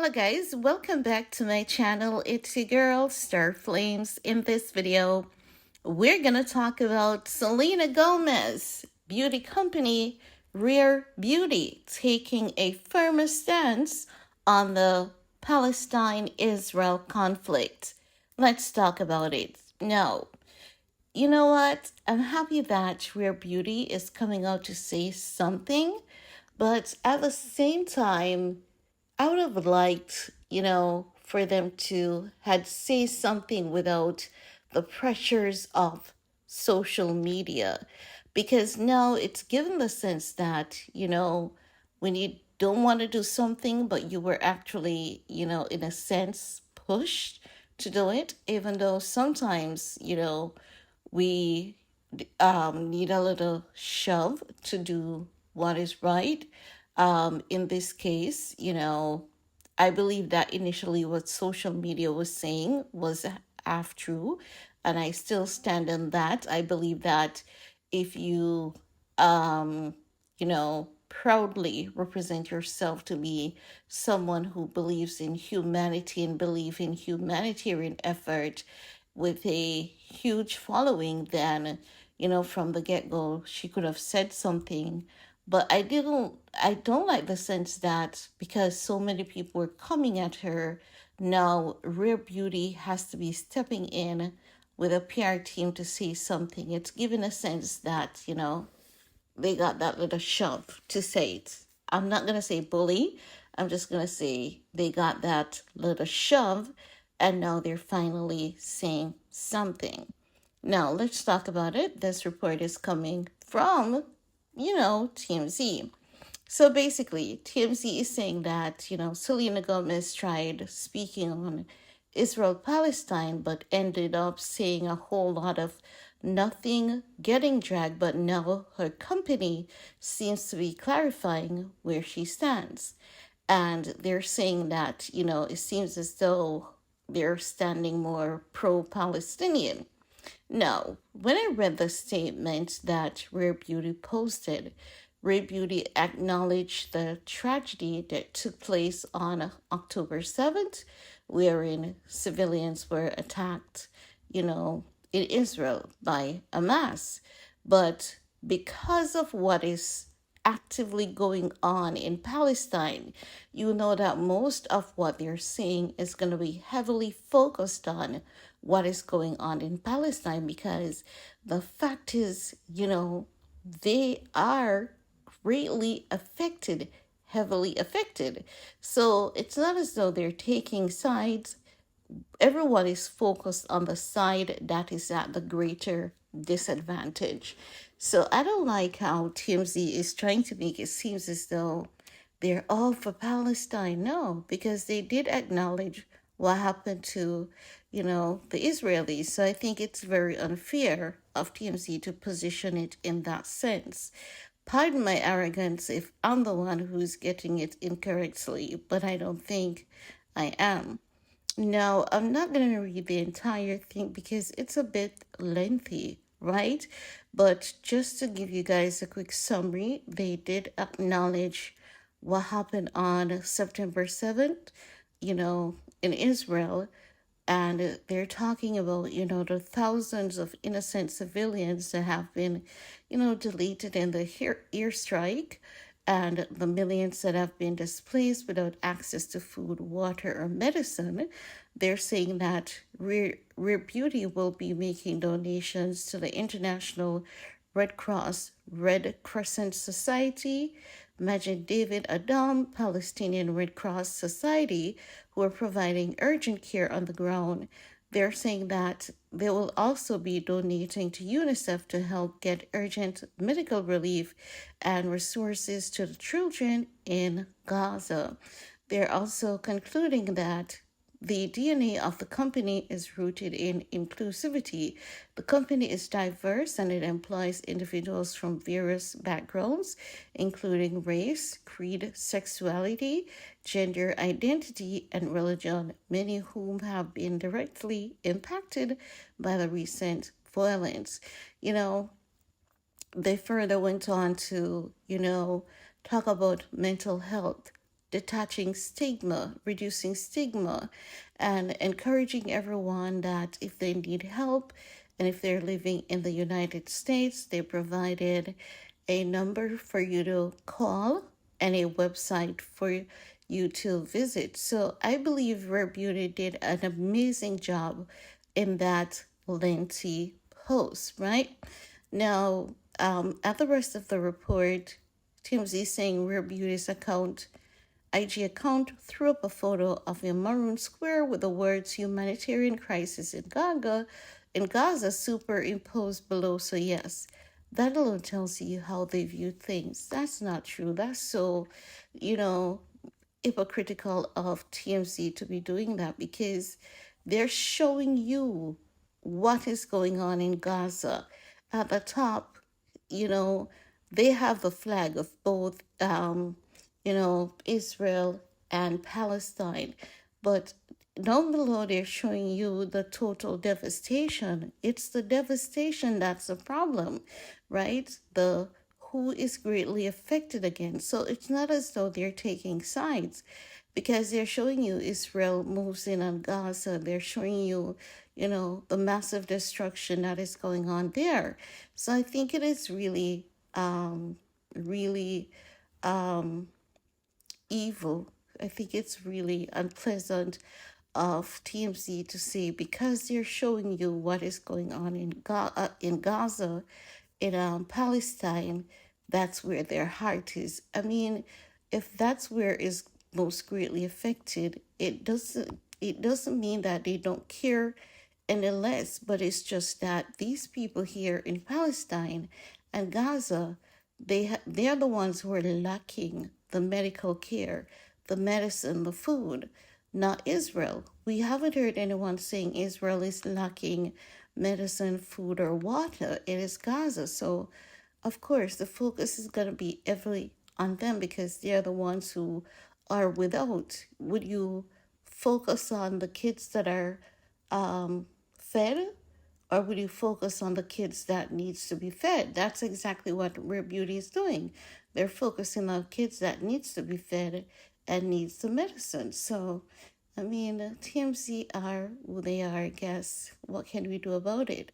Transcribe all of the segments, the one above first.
Hello guys, welcome back to my channel. It's your girl Star Flames. In this video, we're gonna talk about Selena Gomez beauty company Rare Beauty taking a firmer stance on the Palestine-Israel conflict. Let's talk about it. Now, you know what? I'm happy that Rare Beauty is coming out to say something, but at the same time, I would have liked, for them to had say something without the pressures of social media. Because now it's given the sense that, when you don't want to do something, but you were actually, in a sense, pushed to do it, even though sometimes, we need a little shove to do what is right. In this case, I believe that initially what social media was saying was half true, and I still stand on that. I believe that if you, proudly represent yourself to be someone who believes in humanity and believe in humanitarian effort with a huge following, then, from the get-go, she could have said something. But I don't like the sense that because so many people were coming at her, now Rare Beauty has to be stepping in with a PR team to say something. It's given a sense that, they got that little shove to say it. I'm not going to say bully. I'm just going to say they got that little shove and now they're finally saying something. Now, let's talk about it. This report is coming from, TMZ. So basically, TMZ is saying that, Selena Gomez tried speaking on Israel-Palestine, but ended up saying a whole lot of nothing, getting dragged, but now her company seems to be clarifying where she stands. And they're saying that, it seems as though they're standing more pro-Palestinian. Now, when I read the statement that Rare Beauty posted, Rare Beauty acknowledged the tragedy that took place on October 7th, wherein civilians were attacked, in Israel by Hamas. But because of what is actively going on in Palestine, you know that most of what they're saying is going to be heavily focused on what is going on in Palestine because the fact is, they are greatly affected, heavily affected. So it's not as though they're taking sides. Everyone is focused on the side that is at the greater disadvantage. So I don't like how TMZ is trying to make it seem as though they're all for Palestine. No, because they did acknowledge what happened to, the Israelis. So I think it's very unfair of TMZ to position it in that sense. Pardon my arrogance if I'm the one who's getting it incorrectly, but I don't think I am. No, I'm not going to read the entire thing because it's a bit lengthy, right? But just to give you guys a quick summary, they did acknowledge what happened on September 7th, in Israel. And they're talking about, the thousands of innocent civilians that have been, deleted in the airstrike and the millions that have been displaced without access to food, water, or medicine. They're saying that Rare Beauty will be making donations to the International Red Cross, Red Crescent Society, Majid David Adam, Palestinian Red Cross Society, who are providing urgent care on the ground. They're saying that they will also be donating to UNICEF to help get urgent medical relief and resources to the children in Gaza. They're also concluding that the DNA of the company is rooted in inclusivity. The company is diverse and it employs individuals from various backgrounds, including race, creed, sexuality, gender identity, and religion, many of whom have been directly impacted by the recent violence. They further went on to, talk about mental health detaching stigma, reducing stigma, and encouraging everyone that if they need help and if they're living in the United States, they provided a number for you to call and a website for you to visit. So I believe Rare Beauty did an amazing job in that lengthy post, right? Now, at the rest of the report, TMZ saying Rare Beauty's IG account threw up a photo of a maroon square with the words humanitarian crisis in Gaza superimposed below. So yes, that alone tells you how they view things. That's not true. That's so, you know, hypocritical of TMZ to be doing that because they're showing you what is going on in Gaza. At the top, you know, they have the flag of both, Israel and Palestine. But down below, they're showing you the total devastation. It's the devastation that's the problem, right? The who is greatly affected again. So it's not as though they're taking sides because they're showing you Israel moves in on Gaza. They're showing you, the massive destruction that is going on there. So I think it is really, really evil. I think it's really unpleasant of TMZ to say because they're showing you what is going on in Gaza, in Palestine, that's where their heart is. I mean, if that's where is most greatly affected, it doesn't mean that they don't care any less, but it's just that these people here in Palestine and Gaza, they're the ones who are lacking the medical care, the medicine, the food, not Israel. We haven't heard anyone saying Israel is lacking medicine, food, or water. It is Gaza. So, of course, the focus is going to be heavily on them because they're the ones who are without. Would you focus on the kids that are fed, or would you focus on the kids that needs to be fed? That's exactly what Rare Beauty is doing. They're focusing on kids that needs to be fed and needs the medicine. So, I mean, TMZ are who they are, I guess. What can we do about it?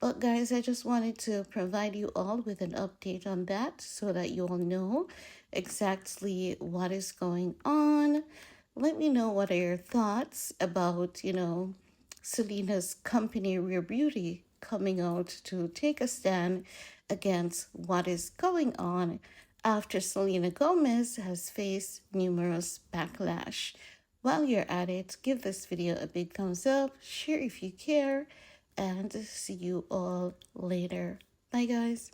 But guys, I just wanted to provide you all with an update on that so that you all know exactly what is going on. Let me know what are your thoughts about, Selena's company, Rare Beauty, coming out to take a stand against what is going on after Selena Gomez has faced numerous backlash. While you're at it, give this video a big thumbs up, share if you care, and see you all later. Bye, guys.